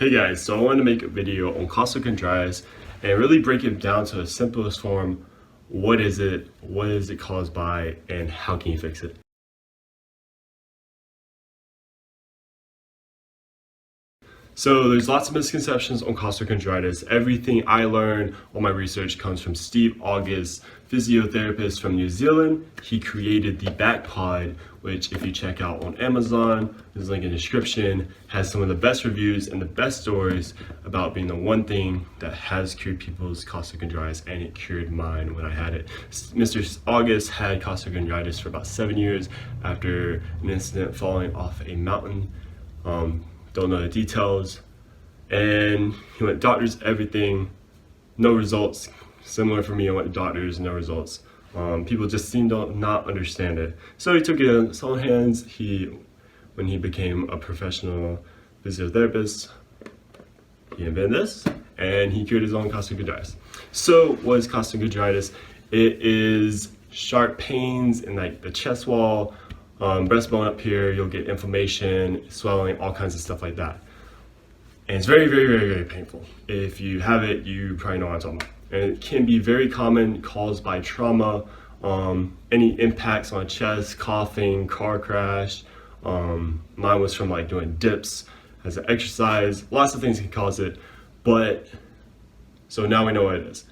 Hey guys, so I wanted to make a video on costochondritis and really break it down to the simplest form. What is it caused by, and how can you fix it? So there's lots of misconceptions on costochondritis. Everything I learned on my research comes from Steve August, physiotherapist from New Zealand. He created the Backpod, which if you check out on Amazon, there's a link in the description, has some of the best reviews and the best stories about being the one thing that has cured people's costochondritis, and it cured mine when I had it. Mr. August had costochondritis for about 7 years after an incident falling off a mountain. Don't know the details, and he went to doctors, everything, no results. Similar for me, I went to doctors, no results. People just seem to not understand it. So he took it in his own hands. When he became a professional physiotherapist, he invented this, and he cured his own costochondritis. So what is costochondritis? It is sharp pains in like the chest wall, breastbone up here. You'll get inflammation, swelling, all kinds of stuff like that. And it's very, very, very, very painful. If you have it, you probably know what I'm talking about. And it can be very common, caused by trauma, any impacts on chest, coughing, car crash. Mine was from like doing dips as an exercise. Lots of things can cause it, but so now we know what it is.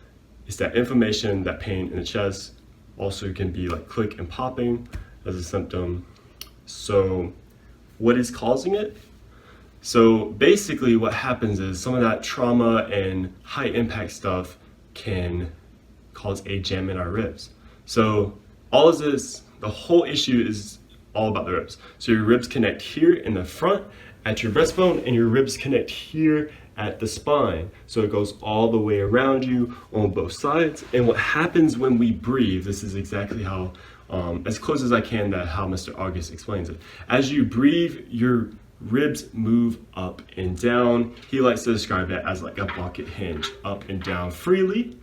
It's that inflammation, that pain in the chest. Also can be like click and popping as a symptom. So what is causing it? So basically what happens is some of that trauma and high impact stuff can cause a jam in our ribs. So all of this, the whole issue is all about the ribs. So your ribs connect here in the front at your breastbone, and your ribs connect here at the spine. So it goes all the way around you on both sides. And what happens when we breathe, this is exactly how, as close as I can to how Mr. August explains it. As you breathe, your ribs move up and down. He likes to describe it as like a bucket hinge, up and down freely.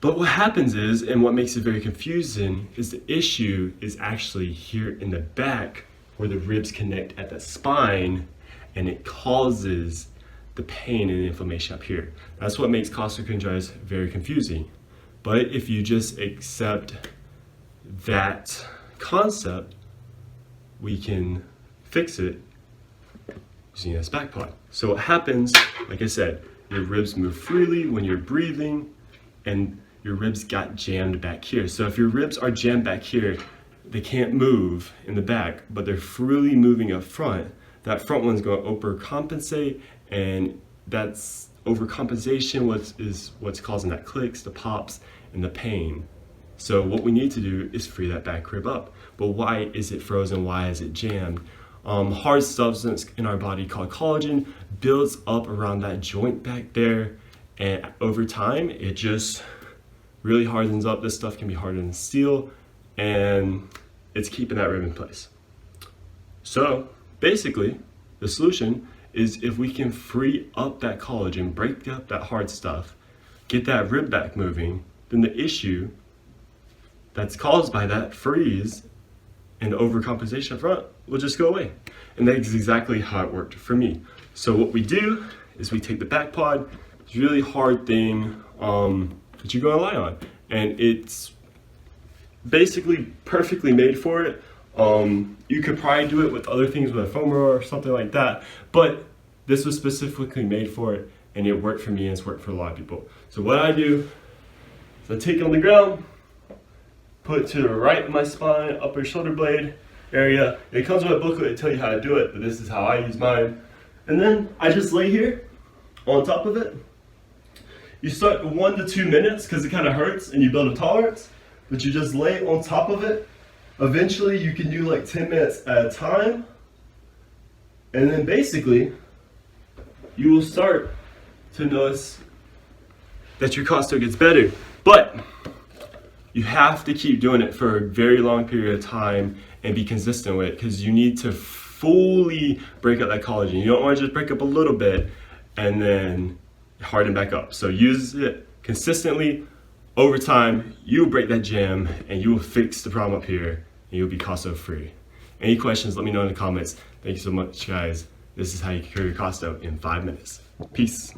But what happens is, and what makes it very confusing, is the issue is actually here in the back where the ribs connect at the spine, and it causes the pain and inflammation up here. That's what makes costochondritis very confusing. But if you just accept that concept, we can fix it using this Backpod. So what happens, like I said, your ribs move freely when you're breathing, and your ribs got jammed back here. So if your ribs are jammed back here, they can't move in the back, but they're freely moving up front. That front one's going to overcompensate, and that's overcompensation what's causing that clicks, the pops, and the pain. So what we need to do is free that back rib up. But why is it frozen? Why is it jammed? Hard substance in our body called collagen builds up around that joint back there, and over time it just really hardens up. This stuff can be harder than steel, and it's keeping that rib in place. So basically the solution is if we can free up that collagen, break up that hard stuff, get that rib back moving, then the issue that's caused by that freeze and overcompensation up front will just go away. And that's exactly how it worked for me. So what we do is we take the Backpod. It's a really hard thing that you're gonna lie on. And it's basically perfectly made for it. You could probably do it with other things, with a foam roller or something like that, but this was specifically made for it, and it worked for me, and it's worked for a lot of people. So what I do is I take it on the ground, put it to the right of my spine, upper shoulder blade area. It comes with a booklet to tell you how to do it, but this is how I use mine. And then I just lay here on top of it. You start 1 to 2 minutes because it kind of hurts and you build a tolerance, but you just lay on top of it. Eventually you can do like 10 minutes at a time. And then basically you will start to notice that your costo gets better. But you have to keep doing it for a very long period of time and be consistent with it, because you need to fully break up that collagen. You don't want to just break up a little bit and then harden back up. So use it consistently over time. You'll break that jam and you will fix the problem up here, and you'll be costo free. Any questions, let me know in the comments. Thank you so much, guys. This is how you cure your costo in 5 minutes. Peace.